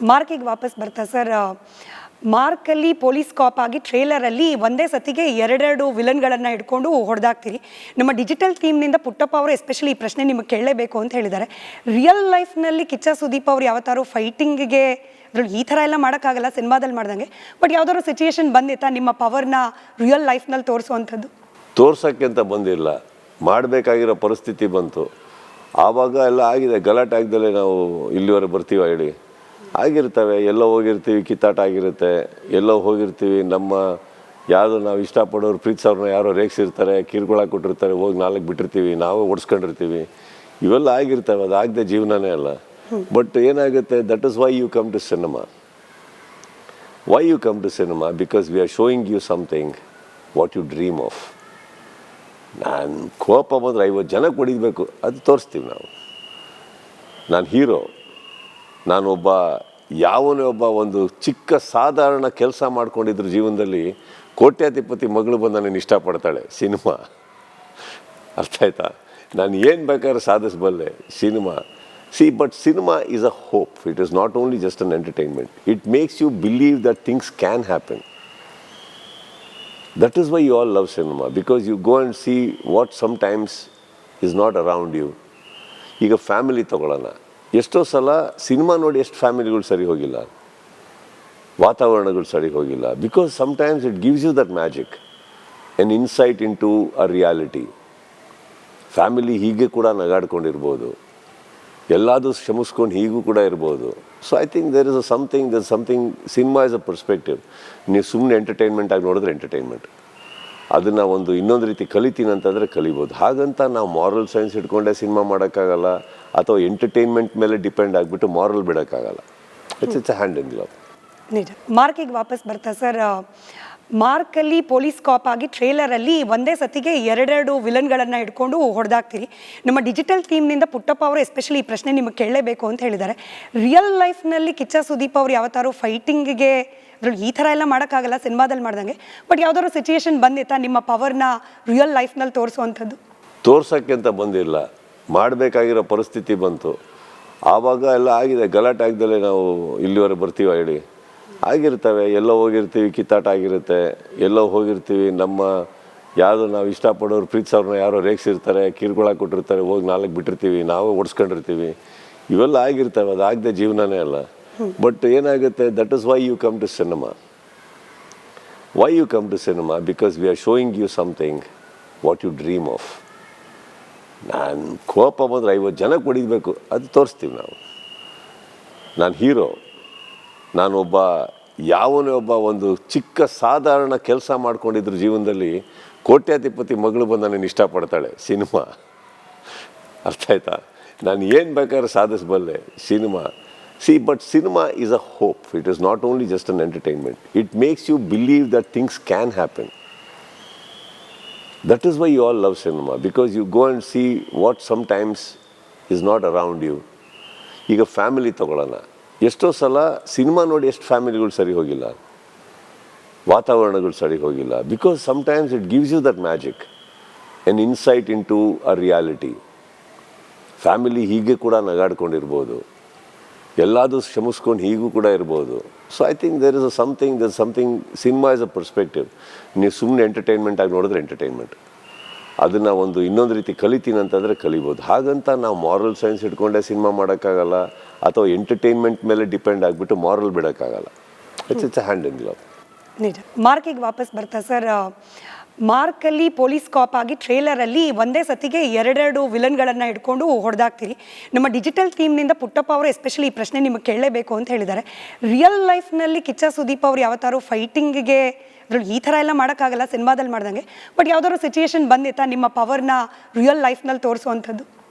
ಮಾರ್ಕಿಗೆ ವಾಪಸ್ ಬರ್ತಾ sir. ಮಾರ್ಕಲ್ಲಿ police ಕಾಪ್ ಆಗಿ ಟ್ರೇಲರಲ್ಲಿ ಒಂದೇ ಸತಿಗೆ ಎರಡೆರಡು ವಿಲನ್ಗಳನ್ನು ಹಿಡ್ಕೊಂಡು ಹೊಡೆದಾಕ್ತೀರಿ. ನಮ್ಮ ಡಿಜಿಟಲ್ ಟೀಮ್ನಿಂದ ಪುಟ್ಟಪ್ಪ ಅವರು ಎಸ್ಪೆಷಲಿ ಈ ಪ್ರಶ್ನೆ ನಿಮಗೆ ಕೇಳಲೇಬೇಕು ಅಂತ ಹೇಳಿದ್ದಾರೆ. ರಿಯಲ್ ಲೈಫ್ನಲ್ಲಿ ಕಿಚ್ಚ ಸುದೀಪ್ ಅವ್ರು ಯಾವತ್ತಾರು ಫೈಟಿಂಗಿಗೆ ಅದ್ರಲ್ಲಿ ಈ ಥರ ಎಲ್ಲ ಮಾಡೋಕ್ಕಾಗಲ್ಲ ಸಿನಿಮಾದಲ್ಲಿ ಮಾಡ್ದಂಗೆ, ಬಟ್ ಯಾವ್ದಾದ್ರು ಸಿಚುಯೇಷನ್ ಬಂದಿತ್ತಾ ನಿಮ್ಮ ಪವರ್ನ ರಿಯಲ್ ಲೈಫ್ನಲ್ಲಿ ತೋರಿಸುವಂಥದ್ದು? ತೋರ್ಸೋಕ್ಕೆ ಅಂತ ಬಂದಿಲ್ಲ, ಮಾಡಬೇಕಾಗಿರೋ ಪರಿಸ್ಥಿತಿ ಬಂತು. ಆವಾಗ ಎಲ್ಲ ಆಗಿದೆ, ಗಲಾಟೆ ಆಗ್ದಲೇ ನಾವು ಇಲ್ಲಿವರೆಗೆ ಬರ್ತೀವ ಹೇಳಿ. ಆಗಿರ್ತವೆ, ಎಲ್ಲೋ ಹೋಗಿರ್ತೀವಿ, ಕಿತ್ತಾಟ ಆಗಿರುತ್ತೆ, ಎಲ್ಲೋ ಹೋಗಿರ್ತೀವಿ, ನಮ್ಮ ಯಾವುದು ನಾವು ಇಷ್ಟಪಡೋರು ಪ್ರೀತಿಸೋರನ್ನ ಯಾರೋ ರೇಗಿಸಿರ್ತಾರೆ, ಕಿರುಕುಳ ಕೊಟ್ಟಿರ್ತಾರೆ, ಹೋಗಿ ನಾಲ್ಕು ಬಿಟ್ಟಿರ್ತೀವಿ, ನಾವು ಓಡಿಸ್ಕೊಂಡಿರ್ತೀವಿ, ಇವೆಲ್ಲ ಆಗಿರ್ತವೆ. ಅದಾಗದೆ ಜೀವನನೇ ಅಲ್ಲ. ಬಟ್ ಏನಾಗುತ್ತೆ, that is why you come to cinema. Why you come to cinema? Because we are showing you something what you dream of. ನಾನು ಕೋಪ ಬಂದರೆ 50 ಜನಕ್ಕೆ ಹೊಡಿಬೇಕು, ಅದು ತೋರಿಸ್ತೀವಿ ನಾವು. ನಾನು ಹೀರೋ, ನಾನೊಬ್ಬ ಯಾವನೇ ಒಬ್ಬ ಒಂದು ಚಿಕ್ಕ ಸಾಧಾರಣ ಕೆಲಸ ಮಾಡ್ಕೊಂಡಿದ್ರು ಜೀವನದಲ್ಲಿ ಕೋಟ್ಯಾಧಿಪತಿ ಮಗಳು ಬಂದು ನನ್ನನ್ನು ಇಷ್ಟಪಡ್ತಾಳೆ. ಸಿನಿಮಾ ಅರ್ಥ ಆಯ್ತಾ? ನಾನು ಏನು ಬೇಕಾದ್ರೆ ಸಾಧಿಸಬಲ್ಲೆ. Cinema but cinema is a hope. It is not only just an entertainment. It makes you believe that things can happen. That is why you all love cinema, because you go and see what sometimes is not around you. ಈಗ family ತಗೊಳ್ಳೋಣ, ಎಷ್ಟೋ ಸಲ cinema ನೋಡಿ ಎಷ್ಟು ಫ್ಯಾಮಿಲಿಗಳು ಸರಿ ಹೋಗಿಲ್ಲ, ವಾತಾವರಣಗಳು ಸರಿ ಹೋಗಿಲ್ಲ. Because sometimes it gives you that magic, an insight into a reality. Family ಹೀಗೆ ಕೂಡ ನಗಾಡ್ಕೊಂಡಿರ್ಬೋದು, ಎಲ್ಲಾದರೂ ಶ್ರಮಿಸ್ಕೊಂಡು ಹೀಗೂ ಕೂಡ ಇರ್ಬೋದು. So I think there is something cinema is a perspective. ನೀವು ಸುಮ್ಮನೆ ಎಂಟರ್ಟೈನ್ಮೆಂಟ್ ಆಗಿ ನೋಡಿದ್ರೆ ಎಂಟರ್ಟೈನ್ಮೆಂಟ್, ಅದನ್ನು ಒಂದು ಇನ್ನೊಂದು ರೀತಿ ಕಲಿತೀನಿ ಅಂತಂದರೆ ಕಲಿಬೋದು. ಹಾಗಂತ ನಾವು ಮಾರಲ್ ಸೈನ್ಸ್ ಇಟ್ಕೊಂಡೇ ಸಿನಿಮಾ ಮಾಡೋಕ್ಕಾಗಲ್ಲ, ಅಥವಾ ಎಂಟರ್ಟೈನ್ಮೆಂಟ್ ಮೇಲೆ ಡಿಪೆಂಡ್ ಆಗಿಬಿಟ್ಟು ಮಾರಲ್ ಬಿಡೋಕ್ಕಾಗಲ್ಲ. It's hand in glove. ನಿಜ. ಮಾರ್ಕಿಗೆ ವಾಪಸ್ ಬರ್ತಾ ಸರ್. ಮಾರ್ಕಲ್ಲಿ ಪೊಲೀಸ್ ಕಾಪ್ ಆಗಿ ಟ್ರೇಲರಲ್ಲಿ ಒಂದೇ ಸತಿಗೆ ಎರಡೆರಡು ವಿಲನ್ಗಳನ್ನು ಹಿಡ್ಕೊಂಡು ಹೊಡೆದಾಕ್ತೀರಿ. ನಮ್ಮ ಡಿಜಿಟಲ್ ಟೀಮ್ನಿಂದ ಪುಟ್ಟಪ್ಪ ಅವರು ಎಸ್ಪೆಷಲಿ ಈ ಪ್ರಶ್ನೆ ನಿಮಗೆ ಕೇಳಲೇಬೇಕು ಅಂತ ಹೇಳಿದ್ದಾರೆ. ರಿಯಲ್ ಲೈಫ್ನಲ್ಲಿ ಕಿಚ್ಚ ಸುದೀಪ್ ಅವ್ರು ಯಾವತ್ತಾರು ಫೈಟಿಂಗಿಗೆ ಅದ್ರಲ್ಲಿ ಈ ಥರ ಎಲ್ಲ ಮಾಡೋಕ್ಕಾಗಲ್ಲ ಸಿನಿಮಾದಲ್ಲಿ ಮಾಡ್ದಂಗೆ, ಬಟ್ ಯಾವ್ದಾದ್ರು ಸಿಚುಯೇಷನ್ ಬಂದಿತ್ತಾ ನಿಮ್ಮ ಪವರ್ನ ರಿಯಲ್ ಲೈಫ್ನಲ್ಲಿ ತೋರಿಸುವಂಥದ್ದು? ತೋರ್ಸೋಕ್ಕೆ ಅಂತ ಬಂದಿಲ್ಲ, ಮಾಡಬೇಕಾಗಿರೋ ಪರಿಸ್ಥಿತಿ ಬಂತು. ಆವಾಗ ಎಲ್ಲ ಆಗಿದೆ, ಗಲಾಟೆ ಆಗ್ದಲೇ ನಾವು ಇಲ್ಲಿವರೆಗೆ ಬರ್ತೀವ ಹೇಳಿ. ಆಗಿರ್ತವೆ, ಎಲ್ಲೋ ಹೋಗಿರ್ತೀವಿ, ಕಿತ್ತಾಟ ಆಗಿರುತ್ತೆ, ಎಲ್ಲೋ ಹೋಗಿರ್ತೀವಿ, ನಮ್ಮ ಯಾವುದು ನಾವು ಇಷ್ಟಪಡೋರು ಪ್ರೀತಿಸೋರನ್ನ ಯಾರೋ ರೇಗಿಸಿರ್ತಾರೆ, ಕಿರುಕುಳ ಕೊಟ್ಟಿರ್ತಾರೆ, ಹೋಗಿ ನಾಲ್ಕು ಬಿಟ್ಟಿರ್ತೀವಿ, ನಾವು ಓಡಿಸ್ಕೊಂಡಿರ್ತೀವಿ, ಇವೆಲ್ಲ ಆಗಿರ್ತವೆ. ಅದಾಗದೆ ಜೀವನನೇ ಅಲ್ಲ. ಬಟ್ ಏನಾಗುತ್ತೆ, that is why you come to cinema. Why you come to cinema? Because we are showing you something what you dream of. ನಾನು ಕೋಪ ಬಂದರೆ 50 ಜನಕ್ಕೆ ಹೊಡಿಬೇಕು, ಅದು ತೋರಿಸ್ತೀವಿ ನಾವು. ನಾನು ಹೀರೋ, ನಾನೊಬ್ಬ ಯಾವನೇ ಒಬ್ಬ ಒಂದು ಚಿಕ್ಕ ಸಾಧಾರಣ ಕೆಲಸ ಮಾಡ್ಕೊಂಡಿದ್ರು ಜೀವನದಲ್ಲಿ ಕೋಟ್ಯಾಧಿಪತಿ ಮಗಳು ಬಂದು ನನ್ನನ್ನು ಇಷ್ಟಪಡ್ತಾಳೆ. ಸಿನಿಮಾ ಅರ್ಥ ಆಯ್ತಾ? ನಾನು ಏನು ಬೇಕಾದ್ರೆ ಸಾಧಿಸಬಲ್ಲೆ. Cinema but cinema is a hope. It is not only just an entertainment. It makes you believe that things can happen. That is why you all love cinema, because you go and see what sometimes is not around you. ಈಗ family ತಗೊಳ್ಳೋಣ, ಎಷ್ಟೋ ಸಲ cinema ನೋಡಿ ಎಷ್ಟು ಫ್ಯಾಮಿಲಿಗಳು ಸರಿ ಹೋಗಿಲ್ಲ, ವಾತಾವರಣಗಳು ಸರಿ ಹೋಗಿಲ್ಲ. Because sometimes it gives you that magic, an insight into a reality. Family ಹೀಗೆ ಕೂಡ ನಗಾಡ್ಕೊಂಡಿರ್ಬೋದು, ಎಲ್ಲಾದರೂ ಶ್ರಮಿಸ್ಕೊಂಡು ಹೀಗೂ ಕೂಡ ಇರ್ಬೋದು. So I think there is something cinema is a perspective. ನೀವು ಸುಮ್ಮನೆ ಎಂಟರ್ಟೈನ್ಮೆಂಟ್ ಆಗಿ ನೋಡಿದ್ರೆ ಎಂಟರ್ಟೈನ್ಮೆಂಟ್, ಅದನ್ನು ಒಂದು ಇನ್ನೊಂದು ರೀತಿ ಕಲಿತೀನಿ ಅಂತಂದರೆ ಕಲಿಬೋದು. ಹಾಗಂತ ನಾವು ಮಾರಲ್ ಸೈನ್ಸ್ ಇಟ್ಕೊಂಡೇ ಸಿನಿಮಾ ಮಾಡೋಕ್ಕಾಗಲ್ಲ, ಅಥವಾ ಎಂಟರ್ಟೈನ್ಮೆಂಟ್ ಮೇಲೆ ಡಿಪೆಂಡ್ ಆಗಿಬಿಟ್ಟು ಮಾರಲ್ ಬಿಡೋಕ್ಕಾಗಲ್ಲ. It's hand in glove. ನಿಜ. ಮಾರ್ಕಿಗೆ ವಾಪಸ್ ಬರ್ತಾ ಸರ್. ಮಾರ್ಕಲ್ಲಿ ಪೊಲೀಸ್ ಕಾಪ್ ಆಗಿ ಟ್ರೇಲರಲ್ಲಿ ಒಂದೇ ಸತಿಗೆ ಎರಡೆರಡು ವಿಲನ್ಗಳನ್ನು ಹಿಡ್ಕೊಂಡು ಹೊಡೆದಾಕ್ತೀರಿ. ನಮ್ಮ ಡಿಜಿಟಲ್ ಟೀಮ್ನಿಂದ ಪುಟ್ಟಪ್ಪ ಅವರು ಎಸ್ಪೆಷಲಿ ಈ ಪ್ರಶ್ನೆ ನಿಮಗೆ ಕೇಳಲೇಬೇಕು ಅಂತ ಹೇಳಿದ್ದಾರೆ. ರಿಯಲ್ ಲೈಫ್ನಲ್ಲಿ ಕಿಚ್ಚ ಸುದೀಪ್ ಅವ್ರು ಯಾವತ್ತಾರು ಫೈಟಿಂಗಿಗೆ ಅದ್ರಲ್ಲಿ ಈ ಥರ ಎಲ್ಲ ಮಾಡೋಕ್ಕಾಗಲ್ಲ ಸಿನಿಮಾದಲ್ಲಿ ಮಾಡ್ದಂಗೆ, ಬಟ್ ಯಾವ್ದಾದ್ರು ಸಿಚುಯೇಷನ್ ಬಂದಿತ್ತಾ ನಿಮ್ಮ ಪವರ್ನ ರಿಯಲ್ ಲೈಫ್ನಲ್ಲಿ ತೋರಿಸುವಂಥದ್ದು?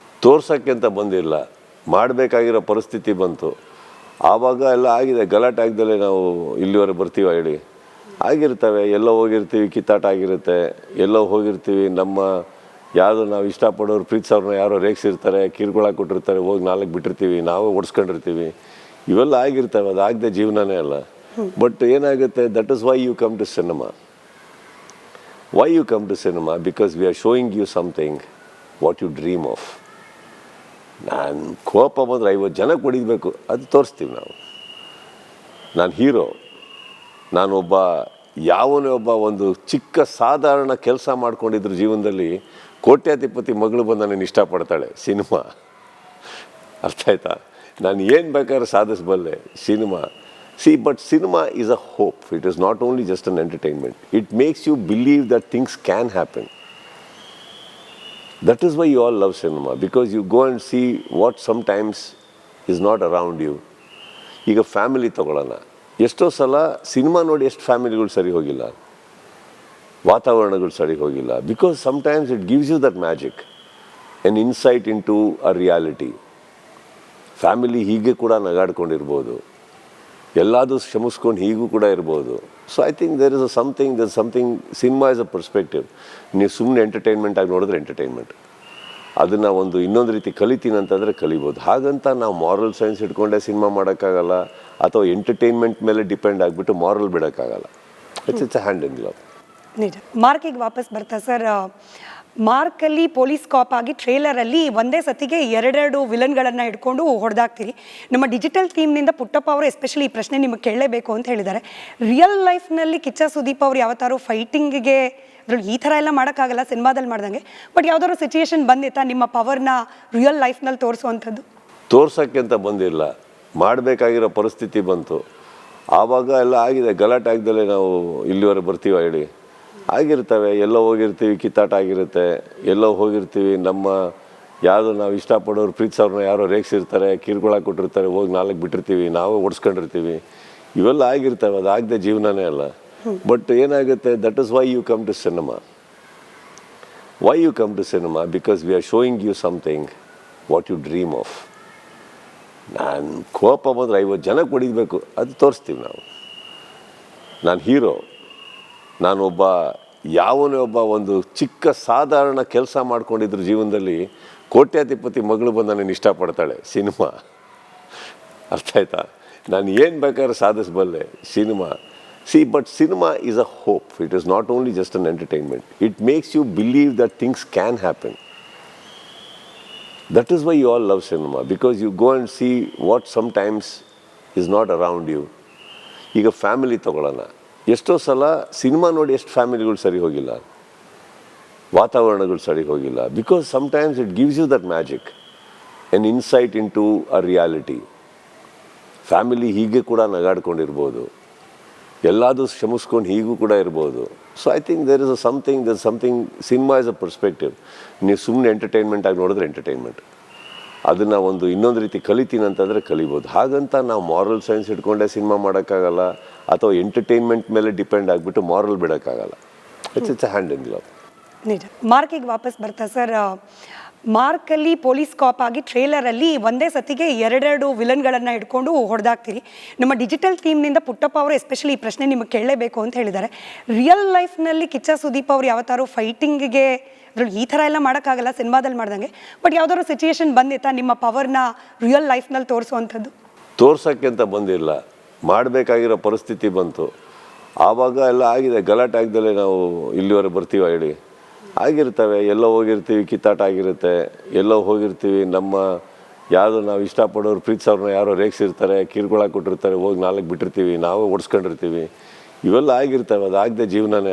ತೋರ್ಸೋಕ್ಕೆ ಅಂತ ಬಂದಿಲ್ಲ, ಮಾಡಬೇಕಾಗಿರೋ ಪರಿಸ್ಥಿತಿ ಬಂತು. ಆವಾಗ ಎಲ್ಲ ಆಗಿದೆ, ಗಲಾಟೆ ಆಗ್ದಲೇ ನಾವು ಇಲ್ಲಿವರೆಗೆ ಬರ್ತೀವ ಹೇಳಿ. ಆಗಿರ್ತವೆ, ಎಲ್ಲೋ ಹೋಗಿರ್ತೀವಿ, ಕಿತ್ತಾಟ ಆಗಿರುತ್ತೆ, ಎಲ್ಲೋ ಹೋಗಿರ್ತೀವಿ, ನಮ್ಮ ಯಾವುದು ನಾವು ಇಷ್ಟಪಡೋರು ಪ್ರೀತಿಸೋರನ್ನ ಯಾರೋ ರೇಗಿಸಿರ್ತಾರೆ, ಕಿರುಕುಳ ಕೊಟ್ಟಿರ್ತಾರೆ, ಹೋಗಿ ನಾಲ್ಕು ಬಿಟ್ಟಿರ್ತೀವಿ, ನಾವು ಓಡಿಸ್ಕೊಂಡಿರ್ತೀವಿ, ಇವೆಲ್ಲ ಆಗಿರ್ತವೆ. ಅದಾಗದೆ ಜೀವನನೇ ಅಲ್ಲ. ಬಟ್ ಏನಾಗುತ್ತೆ, that is why you come to cinema. Why you come to cinema? Because we are showing you something what you dream of. ನಾನು ಕೋಪ ಬಂದರೆ 50 ಜನಕ್ಕೆ ಹೊಡಿಬೇಕು, ಅದು ತೋರಿಸ್ತೀವಿ ನಾವು. ನಾನು ಹೀರೋ, ನಾನೊಬ್ಬ ಯಾವನೇ ಒಬ್ಬ ಒಂದು ಚಿಕ್ಕ ಸಾಧಾರಣ ಕೆಲಸ ಮಾಡ್ಕೊಂಡಿದ್ರು ಜೀವನದಲ್ಲಿ ಕೋಟ್ಯಾಧಿಪತಿ ಮಗಳು ಬಂದು ನನ್ನನ್ನು ಇಷ್ಟಪಡ್ತಾಳೆ. ಸಿನಿಮಾ ಅರ್ಥ ಆಯ್ತಾ? ನಾನು ಏನು ಬೇಕಾದ್ರೆ ಸಾಧಿಸಬಲ್ಲೆ. Cinema but cinema is a hope. It is not only just an entertainment. It makes you believe that things can happen. That is why you all love cinema, because you go and see what sometimes is not around you. ಈಗ family ತಗೊಳ್ಳೋಣ, ಎಷ್ಟೋ ಸಲ cinema ನೋಡಿ ಎಷ್ಟು ಫ್ಯಾಮಿಲಿಗಳು ಸರಿ ಹೋಗಿಲ್ಲ, ವಾತಾವರಣಗಳು ಸರಿ ಹೋಗಿಲ್ಲ. Because sometimes it gives you that magic, an insight into a reality. Family ಹೀಗೆ ಕೂಡ ನಗಾಡ್ಕೊಂಡಿರ್ಬೋದು, ಎಲ್ಲಾದರೂ ಶ್ರಮಿಸ್ಕೊಂಡು ಹೀಗೂ ಕೂಡ ಇರ್ಬೋದು. So I think there is something cinema is a perspective. ನೀವು ಸುಮ್ಮನೆ ಎಂಟರ್ಟೈನ್ಮೆಂಟ್ ಆಗಿ ನೋಡಿದ್ರೆ ಎಂಟರ್ಟೈನ್ಮೆಂಟ್, ಅದನ್ನು ಇನ್ನೊಂದು ರೀತಿ ಕಲಿತೀನಿ ಅಂತಂದರೆ ಕಲಿಬೋದು. ಹಾಗಂತ ನಾವು ಮಾರಲ್ ಸೈನ್ಸ್ ಇಟ್ಕೊಂಡೆ ಸಿನಿಮಾ ಮಾಡೋಕ್ಕಾಗಲ್ಲ, ಅಥವಾ ಎಂಟರ್ಟೈನ್ಮೆಂಟ್ ಮೇಲೆ ಡಿಪೆಂಡ್ ಆಗಿಬಿಟ್ಟು ಮಾರಲ್ ಬಿಡೋಕ್ಕಾಗಲ್ಲ. It's a hand in glove. ನಿಜ. ಮಾರ್ಕಿಗೆ ವಾಪಸ್ ಬರ್ತಾ ಸರ್, ಮಾರ್ಕಲ್ಲಿ ಪೊಲೀಸ್ ಕಾಪ್ ಆಗಿ ಟ್ರೇಲರಲ್ಲಿ ಒಂದೇ ಸತಿಗೆ ಎರಡೆರಡು ವಿಲನ್ಗಳನ್ನು ಹಿಡ್ಕೊಂಡು ಹೊಡೆದಾಕ್ತೀರಿ. ನಮ್ಮ ಡಿಜಿಟಲ್ ಟೀಮ್ನಿಂದ ಪುಟ್ಟಪ್ಪ ಅವರು ಎಸ್ಪೆಷಲಿ ಈ ಪ್ರಶ್ನೆ ನಿಮಗೆ ಕೇಳಲೇಬೇಕು ಅಂತ ಹೇಳಿದ್ದಾರೆ. ರಿಯಲ್ ಲೈಫ್ನಲ್ಲಿ ಕಿಚ್ಚ ಸುದೀಪ್ ಅವರು ಯಾವತ್ತಾರು ಫೈಟಿಂಗಿಗೆ ಅದ್ರಲ್ಲಿ ಈ ಥರ ಎಲ್ಲ ಮಾಡೋಕ್ಕಾಗಲ್ಲ ಸಿನಿಮಾದಲ್ಲಿ ಮಾಡ್ದಂಗೆ, ಬಟ್ ಯಾವ್ದಾದ್ರು ಸಿಚುಯೇಷನ್ ಬಂದಿತ್ತಾ ನಿಮ್ಮ ಪವರ್ನ ರಿಯಲ್ ಲೈಫ್ನಲ್ಲಿ ತೋರಿಸುವಂಥದ್ದು? ತೋರ್ಸೋಕ್ಕೆ ಅಂತ ಬಂದಿಲ್ಲ, ಮಾಡಬೇಕಾಗಿರೋ ಪರಿಸ್ಥಿತಿ ಬಂತು. ಆವಾಗ ಎಲ್ಲ ಆಗಿದೆ, ಗಲಾಟೆ ಆಗ್ದಲೇ ನಾವು ಇಲ್ಲಿವರೆಗೆ ಬರ್ತೀವ ಹೇಳಿ? ಆಗಿರ್ತವೆ, ಎಲ್ಲೋ ಹೋಗಿರ್ತೀವಿ, ಕಿತ್ತಾಟ ಆಗಿರುತ್ತೆ, ಎಲ್ಲೋ ಹೋಗಿರ್ತೀವಿ, ನಮ್ಮ ಯಾವುದು ನಾವು ಇಷ್ಟಪಡೋರು ಪ್ರೀತಿಸೋರನ್ನ ಯಾರೋ ರೇಗಿಸಿರ್ತಾರೆ, ಕಿರುಕುಳ ಕೊಟ್ಟಿರ್ತಾರೆ, ಹೋಗಿ ನಾಲ್ಕು ಬಿಟ್ಟಿರ್ತೀವಿ, ನಾವು ಓಡಿಸ್ಕೊಂಡಿರ್ತೀವಿ, ಇವೆಲ್ಲ ಆಗಿರ್ತವೆ. ಅದಾಗದೆ ಜೀವನನೇ ಅಲ್ಲ. ಬಟ್ ಏನಾಗುತ್ತೆ, that is why you come to cinema. Why you come to cinema? Because we are showing you something what you dream of. ನಾನು ಕೋಪ ಬಂದರೆ 50 ಜನಕ್ಕೆ ಹೊಡಿಬೇಕು, ಅದು ತೋರಿಸ್ತೀವಿ ನಾವು. ನಾನು ಹೀರೋ, ನಾನೊಬ್ಬ ಯಾವನೇ ಒಬ್ಬ ಒಂದು ಚಿಕ್ಕ ಸಾಧಾರಣ ಕೆಲಸ ಮಾಡ್ಕೊಂಡಿದ್ರು ಜೀವನದಲ್ಲಿ ಕೋಟ್ಯಾಧಿಪತಿ ಮಗಳು ಬಂದು ನನ್ನನ್ನು ಇಷ್ಟಪಡ್ತಾಳೆ. ಸಿನಿಮಾ ಅರ್ಥ ಆಯ್ತಾ? ನಾನು ಏನು ಬೇಕಾದ್ರೆ ಸಾಧಿಸಬಲ್ಲೆ. Cinema but cinema is a hope. It is not only just an entertainment. It makes you believe that things can happen. That is why you all love cinema, because you go and see what sometimes is not around you. ಈಗ family ತಗೊಳ್ಳೋಣ, ಎಷ್ಟೋ ಸಲ cinema ನೋಡಿ ಎಷ್ಟು ಫ್ಯಾಮಿಲಿಗಳು ಸರಿ ಹೋಗಿಲ್ಲ, ವಾತಾವರಣಗಳು ಸರಿ ಹೋಗಿಲ್ಲ. Because sometimes it gives you that magic, an insight into a reality. Family ಹೀಗೆ ಕೂಡ ನಗಾಡ್ಕೊಂಡಿರ್ಬೋದು, ಎಲ್ಲಾದರೂ ಶ್ರಮಿಸ್ಕೊಂಡು ಹೀಗೂ ಕೂಡ ಇರ್ಬೋದು. So I think there is something cinema is a perspective. ನೀವು ಸುಮ್ಮನೆ ಎಂಟರ್ಟೈನ್ಮೆಂಟ್ ಆಗಿ ನೋಡಿದ್ರೆ ಎಂಟರ್ಟೈನ್ಮೆಂಟ್, ಅದನ್ನು ಇನ್ನೊಂದು ರೀತಿ ಕಲಿತೀನಿ ಅಂತಂದರೆ ಕಲಿಬೋದು. ಹಾಗಂತ ನಾವು ಮಾರಲ್ ಸೈನ್ಸ್ ಇಟ್ಕೊಂಡೆ ಸಿನಿಮಾ ಮಾಡೋಕ್ಕಾಗಲ್ಲ, ಅಥವಾ ಎಂಟರ್ಟೈನ್ಮೆಂಟ್ ಮೇಲೆ ಡಿಪೆಂಡ್ ಆಗಿಬಿಟ್ಟು ಮಾರಲ್ ಬಿಡೋಕ್ಕಾಗಲ್ಲ. It's a hand in glove. ನಿಜ. ಮಾರ್ಕಿಗೆ ವಾಪಸ್ ಬರ್ತಾ ಸರ್, ಮಾರ್ಕಲ್ಲಿ ಪೊಲೀಸ್ ಕಾಪ್ ಆಗಿ ಟ್ರೇಲರಲ್ಲಿ ಒಂದೇ ಸತಿಗೆ ಎರಡೆರಡು ವಿಲನ್ಗಳನ್ನು ಹಿಡ್ಕೊಂಡು ಹೊಡೆದಾಕ್ತೀರಿ. ನಮ್ಮ ಡಿಜಿಟಲ್ ಟೀಮ್ನಿಂದ ಪುಟ್ಟಪ್ಪ ಅವರು ಎಸ್ಪೆಷಲಿ ಈ ಪ್ರಶ್ನೆ ನಿಮಗೆ ಕೇಳಲೇಬೇಕು ಅಂತ ಹೇಳಿದ್ದಾರೆ. ರಿಯಲ್ ಲೈಫ್ನಲ್ಲಿ ಕಿಚ್ಚ ಸುದೀಪ್ ಅವರು ಯಾವತ್ತಾರು ಫೈಟಿಂಗಿಗೆ ಅದ್ರಲ್ಲಿ ಈ ಥರ ಎಲ್ಲ ಮಾಡೋಕ್ಕಾಗಲ್ಲ ಸಿನಿಮಾದಲ್ಲಿ ಮಾಡ್ದಂಗೆ, ಬಟ್ ಯಾವ್ದಾದ್ರು ಸಿಚುಯೇಷನ್ ಬಂದಿತ್ತಾ ನಿಮ್ಮ ಪವರ್ನ ರಿಯಲ್ ಲೈಫ್ನಲ್ಲಿ ತೋರಿಸುವಂಥದ್ದು? ತೋರ್ಸೋಕ್ಕೆ ಅಂತ ಬಂದಿಲ್ಲ, ಮಾಡಬೇಕಾಗಿರೋ ಪರಿಸ್ಥಿತಿ ಬಂತು. ಆವಾಗ ಎಲ್ಲ ಆಗಿದೆ, ಗಲಾಟೆ ಆಗ್ದಲೇ ನಾವು ಇಲ್ಲಿವರೆಗೆ ಬರ್ತೀವ ಹೇಳಿ? ಆಗಿರ್ತವೆ, ಎಲ್ಲೋ ಹೋಗಿರ್ತೀವಿ, ಕಿತ್ತಾಟ ಆಗಿರುತ್ತೆ, ಎಲ್ಲೋ ಹೋಗಿರ್ತೀವಿ, ನಮ್ಮ ಯಾವುದು ನಾವು ಇಷ್ಟಪಡೋರು ಪ್ರೀತಿಸೋರನ್ನ ಯಾರೋ ರೇಗಿಸಿರ್ತಾರೆ, ಕಿರುಕುಳ ಕೊಟ್ಟಿರ್ತಾರೆ, ಹೋಗಿ ನಾಲ್ಕು ಬಿಟ್ಟಿರ್ತೀವಿ, ನಾವು ಓಡಿಸ್ಕೊಂಡಿರ್ತೀವಿ, ಇವೆಲ್ಲ ಆಗಿರ್ತವೆ. ಅದಾಗದೆ ಜೀವನನೇ